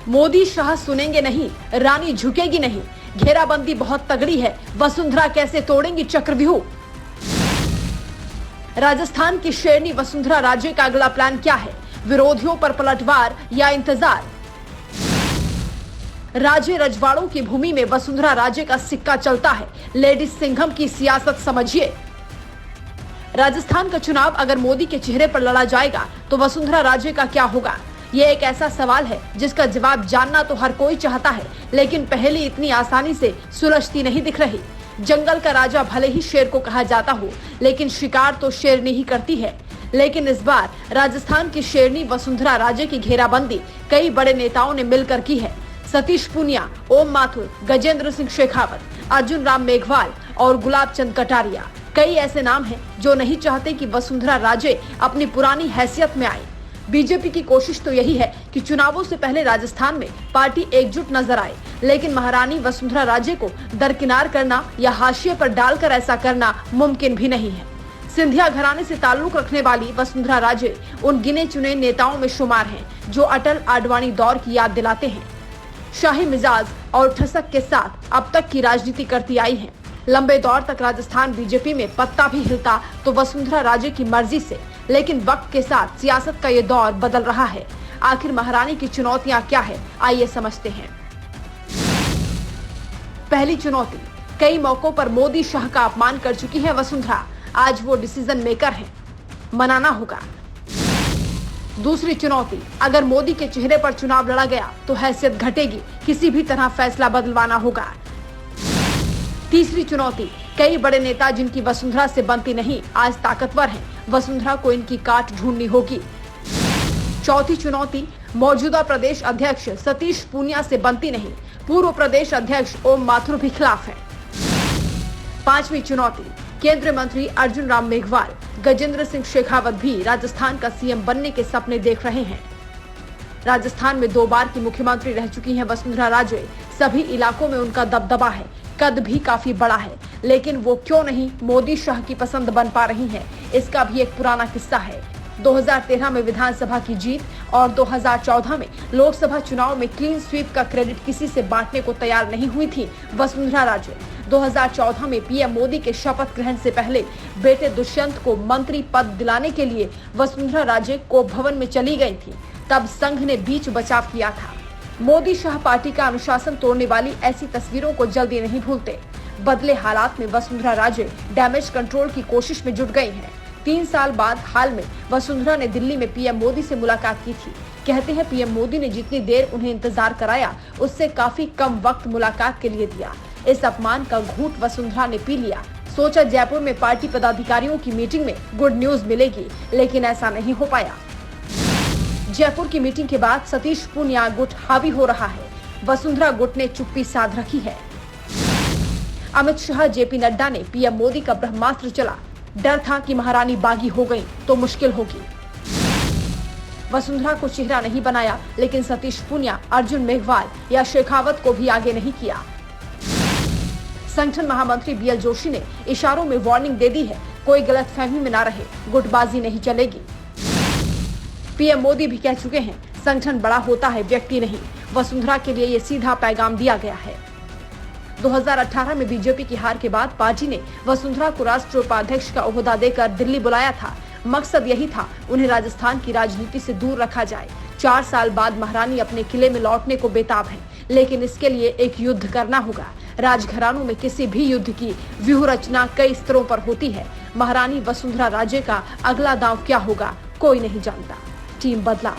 मोदी शाह सुनेंगे नहीं, रानी झुकेगी नहीं। घेराबंदी बहुत तगड़ी है, वसुंधरा कैसे तोड़ेंगी चक्रव्यूह। राजस्थान की शेरनी वसुंधरा राजे का अगला प्लान क्या है? विरोधियों पर पलटवार या इंतजार? राजे रजवाड़ों की भूमि में वसुंधरा राजे का सिक्का चलता है। लेडीज सिंघम की सियासत समझिए। राजस्थान का चुनाव अगर मोदी के चेहरे पर लड़ा जाएगा तो वसुंधरा राजे का क्या होगा? ये एक ऐसा सवाल है जिसका जवाब जानना तो हर कोई चाहता है, लेकिन पहेली इतनी आसानी से सुलझती नहीं दिख रही। जंगल का राजा भले ही शेर को कहा जाता हो, लेकिन शिकार तो शेरनी ही करती है। लेकिन इस बार राजस्थान की शेरनी वसुंधरा राजे की घेराबंदी कई बड़े नेताओं ने मिलकर की है। सतीश पूनिया, ओम माथुर, गजेंद्र सिंह शेखावत, अर्जुन राम मेघवाल और गुलाब चंद कटारिया, कई ऐसे नाम हैं जो नहीं चाहते कि वसुंधरा राजे अपनी पुरानी हैसियत में आए। बीजेपी की कोशिश तो यही है कि चुनावों से पहले राजस्थान में पार्टी एकजुट नजर आए, लेकिन महारानी वसुंधरा राजे को दरकिनार करना या हाशिए पर डालकर ऐसा करना मुमकिन भी नहीं है। सिंधिया घराने से ताल्लुक रखने वाली वसुंधरा राजे उन गिने चुने नेताओं में शुमार हैं जो अटल आडवाणी दौर की याद दिलाते हैं। शाही मिजाज और ठसक के साथ अब तक की राजनीति करती आई है। लंबे दौर तक राजस्थान बीजेपी में पत्ता भी हिलता तो वसुंधरा राजे की मर्जी से, लेकिन वक्त के साथ सियासत का ये दौर बदल रहा है। आखिर महारानी की चुनौतियां क्या है, आइए समझते हैं। पहली चुनौती, कई मौकों पर मोदी शाह का अपमान कर चुकी है वसुंधरा, आज वो डिसीजन मेकर हैं, मनाना होगा। दूसरी चुनौती, अगर मोदी के चेहरे पर चुनाव लड़ा गया तो हैसियत घटेगी, किसी भी तरह फैसला बदलवाना होगा। तीसरी चुनौती, कई बड़े नेता जिनकी वसुंधरा से बनती नहीं आज ताकतवर हैं, वसुंधरा को इनकी काट ढूंढनी होगी। चौथी चुनौती, मौजूदा प्रदेश अध्यक्ष सतीश पूनिया से बनती नहीं, पूर्व प्रदेश अध्यक्ष ओम माथुर भी खिलाफ है। पांचवी चुनौती, केंद्रीय मंत्री अर्जुन राम मेघवाल, गजेंद्र सिंह शेखावत भी राजस्थान का सीएम बनने के सपने देख रहे हैं। राजस्थान में 2 बार की मुख्यमंत्री रह चुकी हैं वसुंधरा राजे, सभी इलाकों में उनका दबदबा है, कद भी काफी बड़ा है, लेकिन वो क्यों नहीं मोदी शाह की पसंद बन पा रही हैं, इसका भी एक पुराना किस्सा है। 2013 में विधानसभा की जीत और 2014 में लोकसभा चुनाव में क्लीन स्वीप का क्रेडिट किसी से बांटने को तैयार नहीं हुई थी वसुंधरा राजे। 2014 में पीएम मोदी के शपथ ग्रहण से पहले बेटे दुष्यंत को मंत्री पद दिलाने के लिए वसुंधरा राजे कोप भवन में चली गई थी, तब संघ ने बीच बचाव किया था। मोदी शाह पार्टी का अनुशासन तोड़ने वाली ऐसी तस्वीरों को जल्दी नहीं भूलते। बदले हालात में वसुंधरा राजे डैमेज कंट्रोल की कोशिश में जुट गई हैं। 3 साल बाद हाल में वसुंधरा ने दिल्ली में पीएम मोदी से मुलाकात की थी। कहते हैं पीएम मोदी ने जितनी देर उन्हें इंतजार कराया उससे काफी कम वक्त मुलाकात के लिए दिया। इस अपमान का घूंट वसुंधरा ने पी लिया। सोचा जयपुर में पार्टी पदाधिकारियों की मीटिंग में गुड न्यूज मिलेगी, लेकिन ऐसा नहीं हो पाया। जयपुर की मीटिंग के बाद सतीश पूनिया गुट हावी हो रहा है, वसुंधरा गुट ने चुप्पी साध रखी है। अमित शाह, जेपी नड्डा ने पीएम मोदी का ब्रह्मास्त्र चला, डर था कि महारानी बागी हो गई तो मुश्किल होगी। वसुंधरा को चेहरा नहीं बनाया, लेकिन सतीश पूनिया, अर्जुन मेघवाल या शेखावत को भी आगे नहीं किया। संगठन महामंत्री बीएल जोशी ने इशारों में वार्निंग दे दी है, कोई गलतफहमी में ना रहे, गुटबाजी नहीं चलेगी। पीएम मोदी भी कह चुके हैं, संगठन बड़ा होता है, व्यक्ति नहीं। वसुंधरा के लिए ये सीधा पैगाम दिया गया है। 2018 में बीजेपी की हार के बाद पार्टी ने वसुंधरा को राष्ट्रीय उपाध्यक्ष का ओहदा देकर दिल्ली बुलाया था। मकसद यही था, उन्हें राजस्थान की राजनीति से दूर रखा जाए। 4 साल बाद महारानी अपने किले में लौटने को बेताब है, लेकिन इसके लिए एक युद्ध करना होगा। राजघरानों में किसी भी युद्ध की व्यूह रचना कई स्तरों पर होती है। महारानी वसुंधरा राजे का अगला दांव क्या होगा, कोई नहीं जानता। टीम बदलाव।